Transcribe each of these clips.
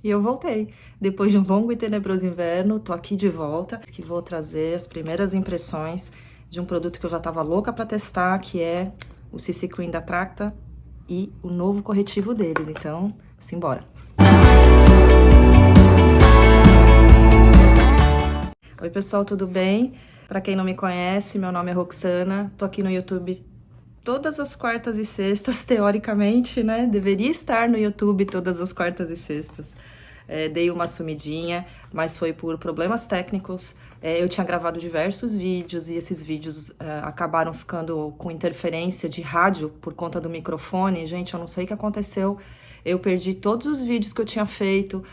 E eu voltei. Depois de um longo e tenebroso inverno, tô aqui de volta, que vou trazer as primeiras impressões de um produto que eu já tava louca pra testar, que é o CC Cream da Tracta e o novo corretivo deles. Então, simbora. Oi, pessoal, tudo bem? Pra quem não me conhece, meu nome é Roxana, tô aqui no YouTube todas as quartas e sextas, teoricamente, né? Deveria estar no YouTube todas as quartas e sextas. Dei uma sumidinha, mas foi por problemas técnicos. Eu tinha gravado diversos vídeos e esses vídeos acabaram ficando com interferência de rádio por conta do microfone. Gente, eu não sei o que aconteceu. Eu perdi todos os vídeos que eu tinha feito.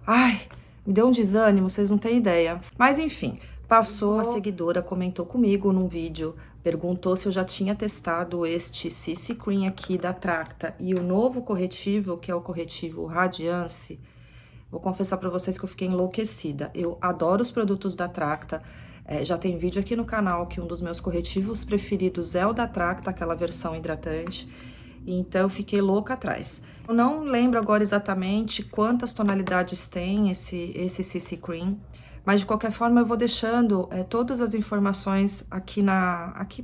Ai, me deu um desânimo, vocês não têm ideia. Mas enfim, passou, a seguidora comentou comigo num vídeo, perguntou se eu já tinha testado este CC Cream aqui da Tracta e o novo corretivo, que é o corretivo Radiance. Vou confessar pra vocês que eu fiquei enlouquecida. Eu adoro os produtos da Tracta. Já tem vídeo aqui no canal que um dos meus corretivos preferidos é o da Tracta, aquela versão hidratante. Então eu fiquei louca atrás. Eu não lembro agora exatamente quantas tonalidades tem esse CC Cream, mas de qualquer forma eu vou deixando todas as informações aqui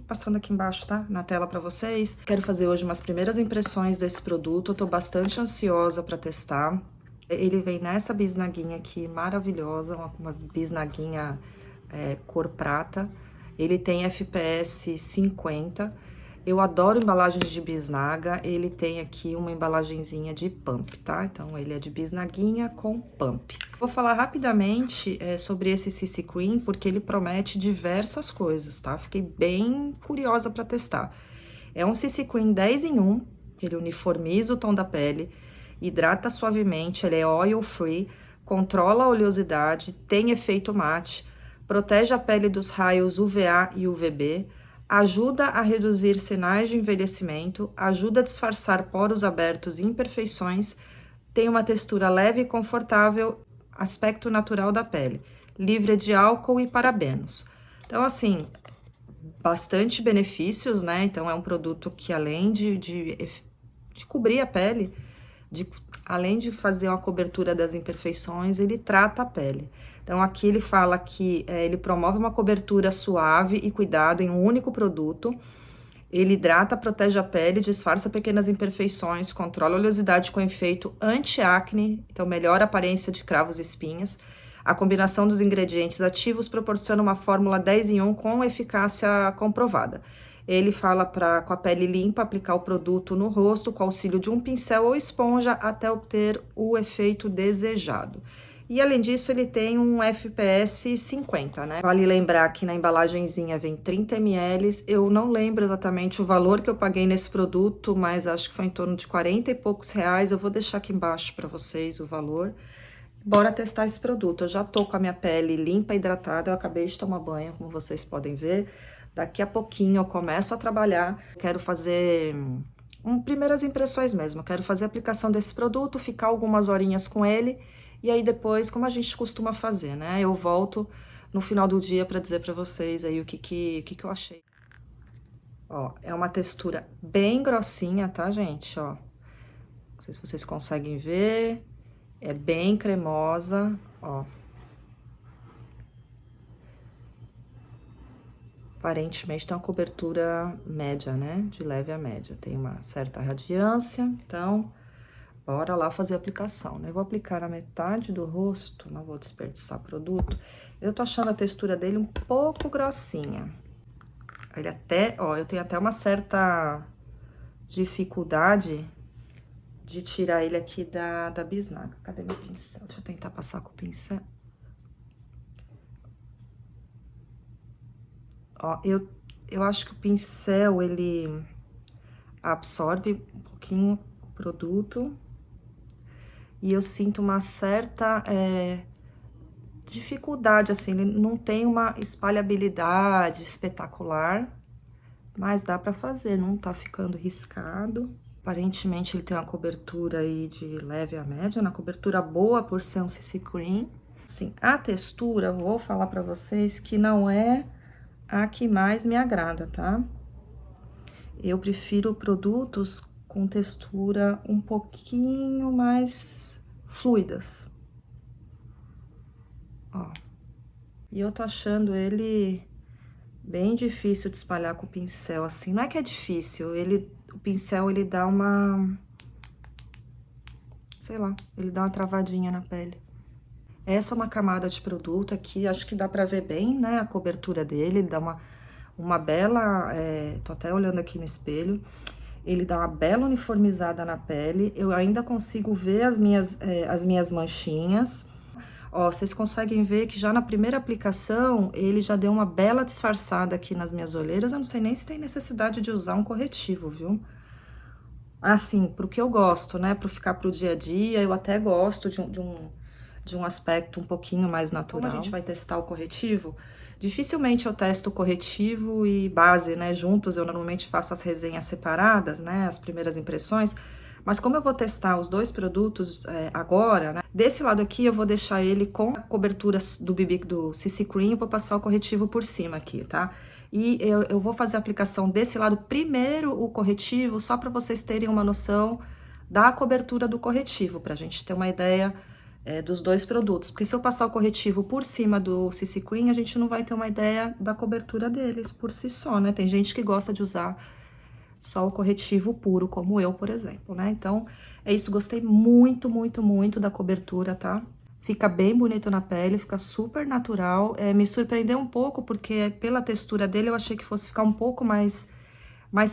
passando aqui embaixo, tá? Na tela para vocês. Quero fazer hoje umas primeiras impressões desse produto. Eu tô bastante ansiosa para testar. Ele vem nessa bisnaguinha aqui, maravilhosa, uma bisnaguinha cor prata. Ele tem FPS 50. Eu adoro embalagens de bisnaga. Ele tem aqui uma embalagenzinha de pump, tá? Então, ele é de bisnaguinha com pump. Vou falar rapidamente sobre esse CC Cream, porque ele promete diversas coisas, tá? Fiquei bem curiosa para testar. É um CC Cream 10 em 1, ele uniformiza o tom da pele, hidrata suavemente, ele é oil free, controla a oleosidade, tem efeito mate, protege a pele dos raios UVA e UVB, ajuda a reduzir sinais de envelhecimento, ajuda a disfarçar poros abertos e imperfeições, tem uma textura leve e confortável, aspecto natural da pele, livre de álcool e parabenos. Então, assim, bastante benefícios, né? Então, é um produto que além de cobrir a pele, além de fazer uma cobertura das imperfeições, ele trata a pele. Então, aqui ele fala que ele promove uma cobertura suave e cuidado em um único produto. Ele hidrata, protege a pele, disfarça pequenas imperfeições, controla a oleosidade com efeito anti-acne, então melhora a aparência de cravos e espinhas. A combinação dos ingredientes ativos proporciona uma fórmula 10 em 1 com eficácia comprovada. Ele fala para, com a pele limpa, aplicar o produto no rosto com auxílio de um pincel ou esponja até obter o efeito desejado. E além disso, ele tem um FPS 50, né? Vale lembrar que na embalagenzinha vem 30 ml. Eu não lembro exatamente o valor que eu paguei nesse produto, mas acho que foi em torno de 40 e poucos reais. Eu vou deixar aqui embaixo para vocês o valor. Bora testar esse produto. Eu já tô com a minha pele limpa e hidratada. Eu acabei de tomar banho, como vocês podem ver. Daqui a pouquinho eu começo a trabalhar. Quero fazer primeiras impressões mesmo. Quero fazer a aplicação desse produto, ficar algumas horinhas com ele. E aí depois, como a gente costuma fazer, né? Eu volto no final do dia para dizer para vocês aí o que eu achei. Ó, é uma textura bem grossinha, tá, gente? Ó, não sei se vocês conseguem ver. É bem cremosa, ó. Aparentemente tem uma cobertura média, né? De leve a média. Tem uma certa radiância, então bora lá fazer a aplicação, né? Eu vou aplicar na metade do rosto, não vou desperdiçar produto. Eu tô achando a textura dele um pouco grossinha. Ele até, ó, eu tenho até uma certa dificuldade de tirar ele aqui da bisnaga. Cadê meu pincel? Deixa eu tentar passar com o pincel. Ó, eu acho que o pincel, ele absorve um pouquinho o produto. E eu sinto uma certa dificuldade, assim, ele não tem uma espalhabilidade espetacular, mas dá pra fazer, não tá ficando riscado. Aparentemente ele tem uma cobertura aí de leve a média, uma cobertura boa por ser um CC Cream. Assim, a textura, vou falar pra vocês que não é a que mais me agrada, tá? Eu prefiro produtos com textura um pouquinho mais fluidas. ó. E eu tô achando ele bem difícil de espalhar com o pincel, assim. Não é que é difícil, o pincel, ele dá uma... sei lá, ele dá uma travadinha na pele. Essa é uma camada de produto aqui, acho que dá pra ver bem, né, a cobertura dele. Ele dá uma bela... tô até olhando aqui no espelho. Ele dá uma bela uniformizada na pele. Eu ainda consigo ver as minhas manchinhas. Ó, vocês conseguem ver que já na primeira aplicação, ele já deu uma bela disfarçada aqui nas minhas olheiras. Eu não sei nem se tem necessidade de usar um corretivo, viu? Assim, pro que eu gosto, né? Pro ficar pro dia a dia, eu até gosto de um aspecto um pouquinho mais natural. Como a gente vai testar o corretivo, dificilmente eu testo o corretivo e base, né, juntos. Eu normalmente faço as resenhas separadas, né, as primeiras impressões. Mas como eu vou testar os dois produtos agora, né, desse lado aqui eu vou deixar ele com a cobertura do CC Cream, vou passar o corretivo por cima aqui, tá? E eu vou fazer a aplicação desse lado primeiro, o corretivo, só para vocês terem uma noção da cobertura do corretivo, pra gente ter uma ideia dos dois produtos. Porque se eu passar o corretivo por cima do CC Cream, a gente não vai ter uma ideia da cobertura deles por si só, né? Tem gente que gosta de usar só o corretivo puro, como eu, por exemplo, né? Então, é isso. Gostei muito, muito, muito da cobertura, tá? Fica bem bonito na pele, fica super natural. Me surpreendeu um pouco, porque pela textura dele, eu achei que fosse ficar um pouco mais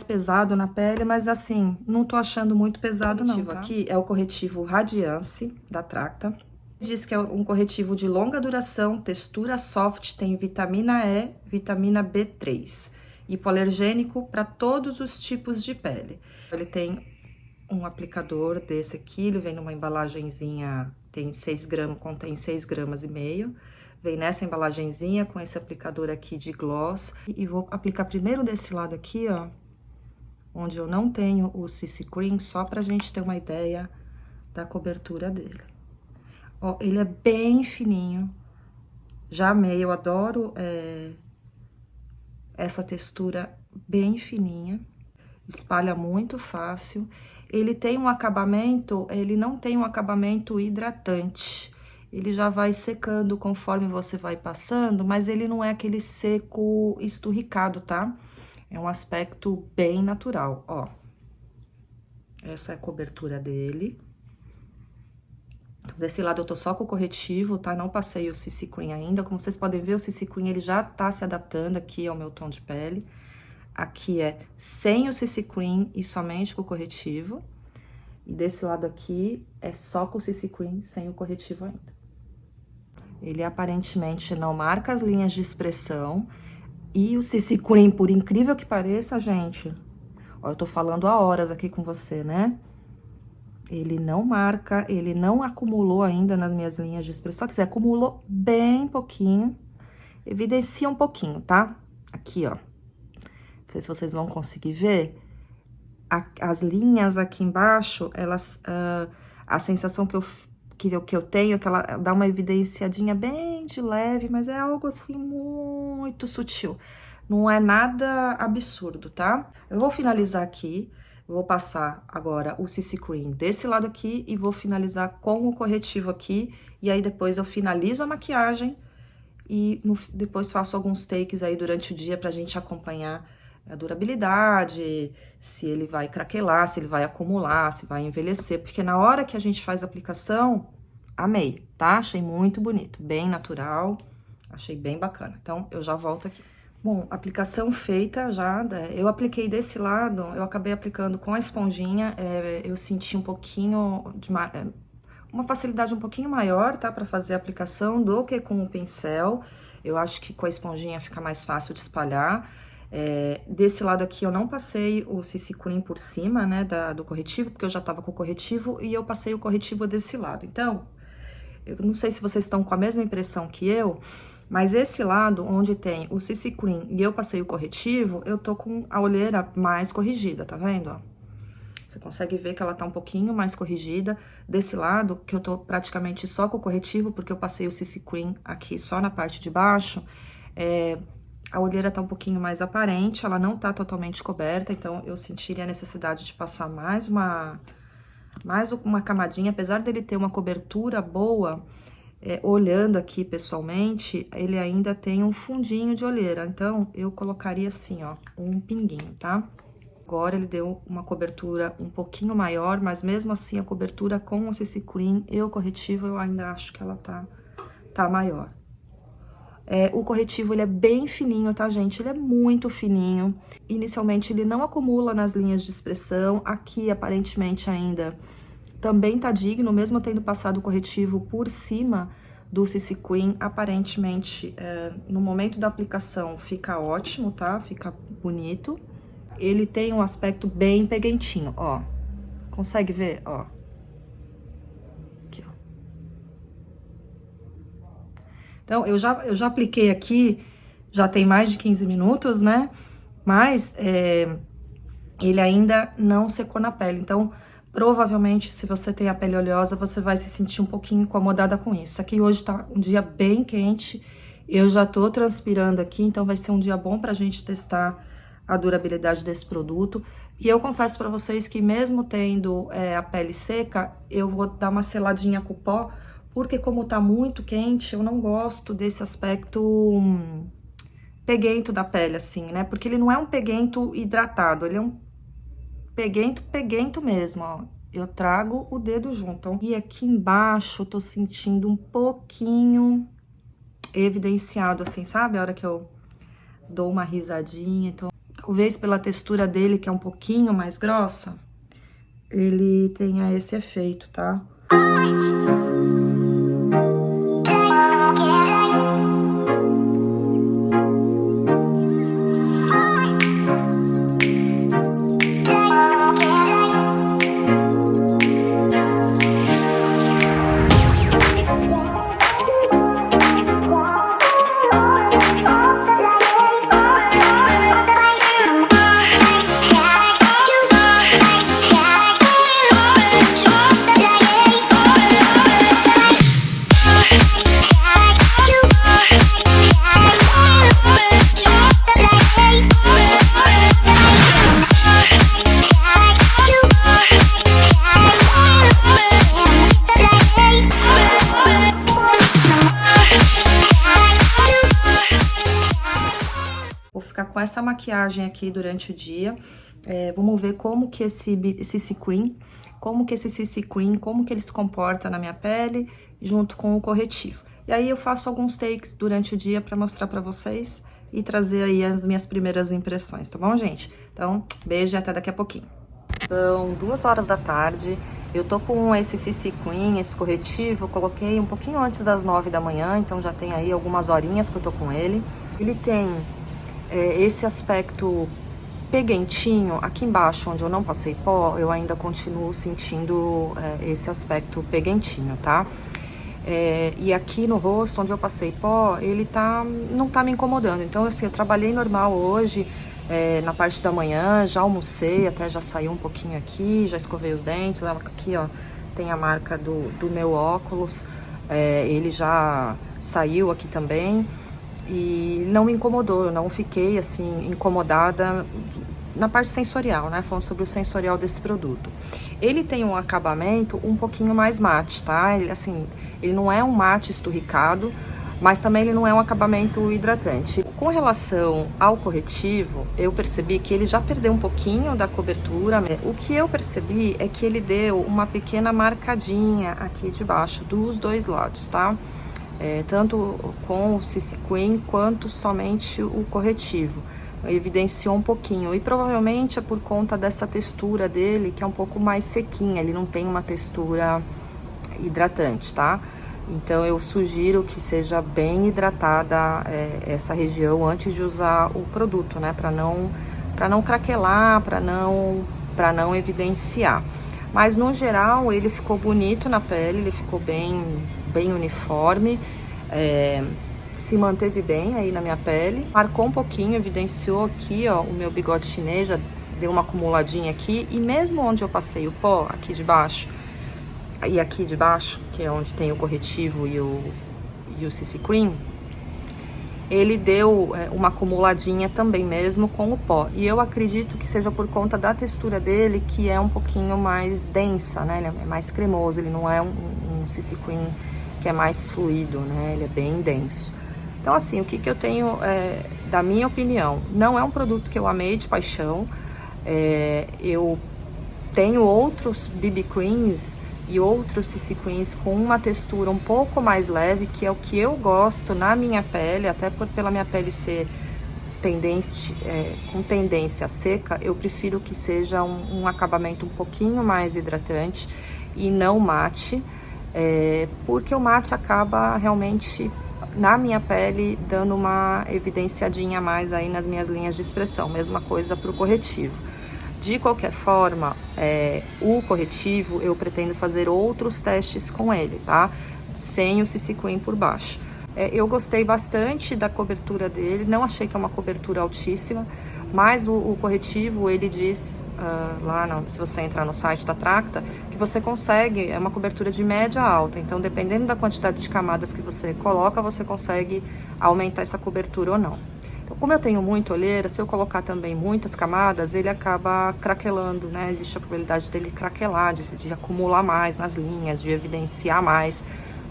pesado na pele, mas assim, não tô achando muito pesado não, tá? Aqui é o corretivo Radiance, da Tracta. Diz que é um corretivo de longa duração, textura soft, tem vitamina E, vitamina B3, hipoalergênico para todos os tipos de pele. Ele tem um aplicador desse aqui, ele vem numa embalagenzinha, tem 6 gramas, contém 6,5 gramas. Vem nessa embalagenzinha com esse aplicador aqui de gloss. E vou aplicar primeiro desse lado aqui, ó, onde eu não tenho o CC Cream, só pra gente ter uma ideia da cobertura dele. Ó, ele é bem fininho, já amei, eu adoro essa textura bem fininha, espalha muito fácil. Ele tem um acabamento, ele não tem um acabamento hidratante, ele já vai secando conforme você vai passando, mas ele não é aquele seco esturricado, tá? É um aspecto bem natural, ó. Essa é a cobertura dele. Desse lado eu tô só com o corretivo, tá? Não passei o CC Cream ainda. Como vocês podem ver, o CC Cream, ele já tá se adaptando aqui ao meu tom de pele. Aqui é sem o CC Cream e somente com o corretivo. E desse lado aqui é só com o CC Cream, sem o corretivo ainda. Ele aparentemente não marca as linhas de expressão. E o CC Cream, por incrível que pareça, gente, ó, eu tô falando há horas aqui com você, né? Ele não marca, ele não acumulou ainda nas minhas linhas de expressão. Quer dizer, acumulou bem pouquinho, evidencia um pouquinho, tá? Aqui, ó. Não sei se vocês vão conseguir ver. As linhas aqui embaixo, elas... a sensação que eu tenho é que ela dá uma evidenciadinha bem de leve, mas é algo assim muito sutil. Não é nada absurdo, tá? Eu vou finalizar aqui, vou passar agora o CC Cream desse lado aqui e vou finalizar com o corretivo aqui. E aí depois eu finalizo a maquiagem e depois faço alguns takes aí durante o dia pra gente acompanhar a durabilidade, se ele vai craquelar, se ele vai acumular, se vai envelhecer, porque na hora que a gente faz a aplicação, amei, tá? Achei muito bonito, bem natural, achei bem bacana. Então, eu já volto aqui. Bom, aplicação feita já, eu apliquei desse lado, eu acabei aplicando com a esponjinha, eu senti um pouquinho de uma facilidade um pouquinho maior, tá? Pra fazer a aplicação do que com o pincel, eu acho que com a esponjinha fica mais fácil de espalhar. Desse lado aqui eu não passei o CC Cream por cima, né, do corretivo, porque eu já tava com o corretivo e eu passei o corretivo desse lado. Então, eu não sei se vocês estão com a mesma impressão que eu, mas esse lado onde tem o CC Cream e eu passei o corretivo, eu tô com a olheira mais corrigida, tá vendo, ó? Você consegue ver que ela tá um pouquinho mais corrigida. Desse lado, que eu tô praticamente só com o corretivo, porque eu passei o CC Cream aqui só na parte de baixo, a olheira tá um pouquinho mais aparente, ela não tá totalmente coberta, então eu sentiria a necessidade de passar mais uma camadinha, apesar dele ter uma cobertura boa, olhando aqui pessoalmente, ele ainda tem um fundinho de olheira. Então, eu colocaria assim, ó, um pinguinho, tá? Agora ele deu uma cobertura um pouquinho maior, mas mesmo assim a cobertura com o CC Cream e o corretivo eu ainda acho que ela tá maior. O corretivo, ele é bem fininho, tá, gente? Ele é muito fininho. Inicialmente, ele não acumula nas linhas de expressão. Aqui, aparentemente, ainda também tá digno, mesmo tendo passado o corretivo por cima do CC Cream. Aparentemente, no momento da aplicação, fica ótimo, tá? Fica bonito. Ele tem um aspecto bem peguentinho, ó. Consegue ver? Ó. Aqui, ó. Então, eu já apliquei aqui, já tem mais de 15 minutos, né? Mas ele ainda não secou na pele. Então, provavelmente, se você tem a pele oleosa, você vai se sentir um pouquinho incomodada com isso. Aqui hoje tá um dia bem quente, eu já tô transpirando aqui, então vai ser um dia bom pra gente testar a durabilidade desse produto. E eu confesso pra vocês que mesmo tendo a pele seca, eu vou dar uma seladinha com o pó, porque como tá muito quente, eu não gosto desse aspecto peguento da pele, assim, né? Porque ele não é um peguento hidratado, ele é um peguento mesmo, ó. Eu trago o dedo junto. E aqui embaixo eu tô sentindo um pouquinho evidenciado, assim, sabe? A hora que eu dou uma risadinha, então... Talvez pela textura dele, que é um pouquinho mais grossa, ele tenha esse efeito, tá? Com essa maquiagem aqui durante o dia, vamos ver como que esse CC Cream, como que ele se comporta na minha pele, junto com o corretivo. E aí eu faço alguns takes durante o dia pra mostrar pra vocês e trazer aí as minhas primeiras impressões, tá bom, gente? Então, beijo e até daqui a pouquinho. São 2 horas da tarde, eu tô com esse CC Cream, esse corretivo, coloquei um pouquinho antes das 9 da manhã, então já tem aí algumas horinhas que eu tô com ele. Ele tem... esse aspecto peguentinho, aqui embaixo onde eu não passei pó, eu ainda continuo sentindo esse aspecto peguentinho, tá? E aqui no rosto, onde eu passei pó, ele não tá me incomodando. Então, assim, eu trabalhei normal hoje, na parte da manhã, já almocei, até já saiu um pouquinho aqui, já escovei os dentes, aqui, ó, tem a marca do meu óculos, ele já saiu aqui também. E não me incomodou, eu não fiquei, assim, incomodada na parte sensorial, né? Falando sobre o sensorial desse produto. Ele tem um acabamento um pouquinho mais mate, tá? Ele, assim, ele não é um mate esturricado, mas também ele não é um acabamento hidratante. Com relação ao corretivo, eu percebi que ele já perdeu um pouquinho da cobertura. O que eu percebi é que ele deu uma pequena marcadinha aqui debaixo dos 2 lados, tá? Tanto com o CC Cream quanto somente o corretivo, evidenciou um pouquinho, e provavelmente é por conta dessa textura dele, que é um pouco mais sequinha, ele não tem uma textura hidratante, tá? Então eu sugiro que seja bem hidratada essa região antes de usar o produto, né? Para não craquelar, para não evidenciar. Mas no geral ele ficou bonito na pele, ele ficou bem uniforme, se manteve bem aí na minha pele, marcou um pouquinho, evidenciou aqui, ó, o meu bigode chinês, já deu uma acumuladinha aqui, e mesmo onde eu passei o pó, aqui de baixo, e aqui de baixo, que é onde tem o corretivo e o CC Cream, ele deu uma acumuladinha também mesmo com o pó, e eu acredito que seja por conta da textura dele, que é um pouquinho mais densa, né, ele é mais cremoso, ele não é um CC Cream que é mais fluido, né? Ele é bem denso. Então, assim, o que eu tenho, da minha opinião, não é um produto que eu amei de paixão. Eu tenho outros BB Creams e outros CC Creams com uma textura um pouco mais leve, que é o que eu gosto na minha pele, até pela minha pele ser com tendência seca, eu prefiro que seja um acabamento um pouquinho mais hidratante e não mate, porque o mate acaba realmente, na minha pele, dando uma evidenciadinha a mais aí nas minhas linhas de expressão. Mesma coisa para o corretivo. De qualquer forma, o corretivo eu pretendo fazer outros testes com ele, tá? Sem o CC Cream por baixo. Eu gostei bastante da cobertura dele, não achei que é uma cobertura altíssima, mas o corretivo, ele diz, se você entrar no site da Tracta, que você consegue, é uma cobertura de média a alta, então dependendo da quantidade de camadas que você coloca, você consegue aumentar essa cobertura ou não. Então, como eu tenho muita olheira, se eu colocar também muitas camadas, ele acaba craquelando, né? Existe a probabilidade dele craquelar, de acumular mais nas linhas, de evidenciar mais,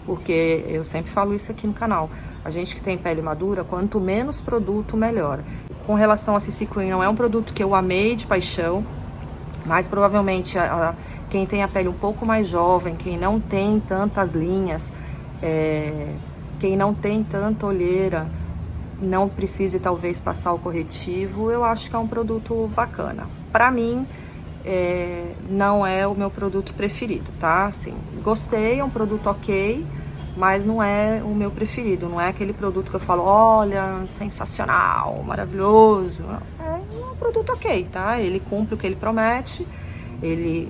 porque eu sempre falo isso aqui no canal. A gente que tem pele madura, quanto menos produto, melhor. Com relação a CC Cream, não é um produto que eu amei de paixão, mas provavelmente quem tem a pele um pouco mais jovem, quem não tem tantas linhas, quem não tem tanta olheira, não precise talvez passar o corretivo, eu acho que é um produto bacana. Pra mim, não é o meu produto preferido, tá? Assim, gostei, é um produto ok, mas não é o meu preferido, não é aquele produto que eu falo, olha, sensacional, maravilhoso. É um produto ok, tá? Ele cumpre o que ele promete, ele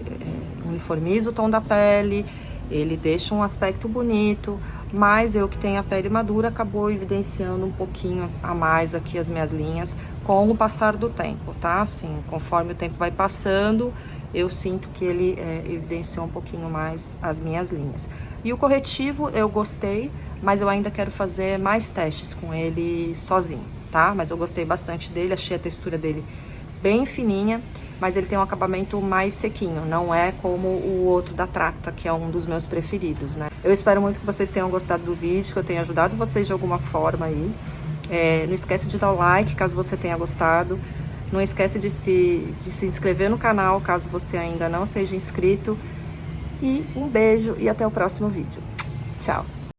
uniformiza o tom da pele, ele deixa um aspecto bonito, mas eu que tenho a pele madura acabou evidenciando um pouquinho a mais aqui as minhas linhas com o passar do tempo, tá? Assim, conforme o tempo vai passando, eu sinto que ele evidenciou um pouquinho mais as minhas linhas. E o corretivo eu gostei, mas eu ainda quero fazer mais testes com ele sozinho, tá? Mas eu gostei bastante dele, achei a textura dele bem fininha, mas ele tem um acabamento mais sequinho, não é como o outro da Tracta, que é um dos meus preferidos, né? Eu espero muito que vocês tenham gostado do vídeo, que eu tenha ajudado vocês de alguma forma aí. Não esquece de dar o like, caso você tenha gostado. Não esquece de se inscrever no canal, caso você ainda não seja inscrito. E um beijo e até o próximo vídeo. Tchau!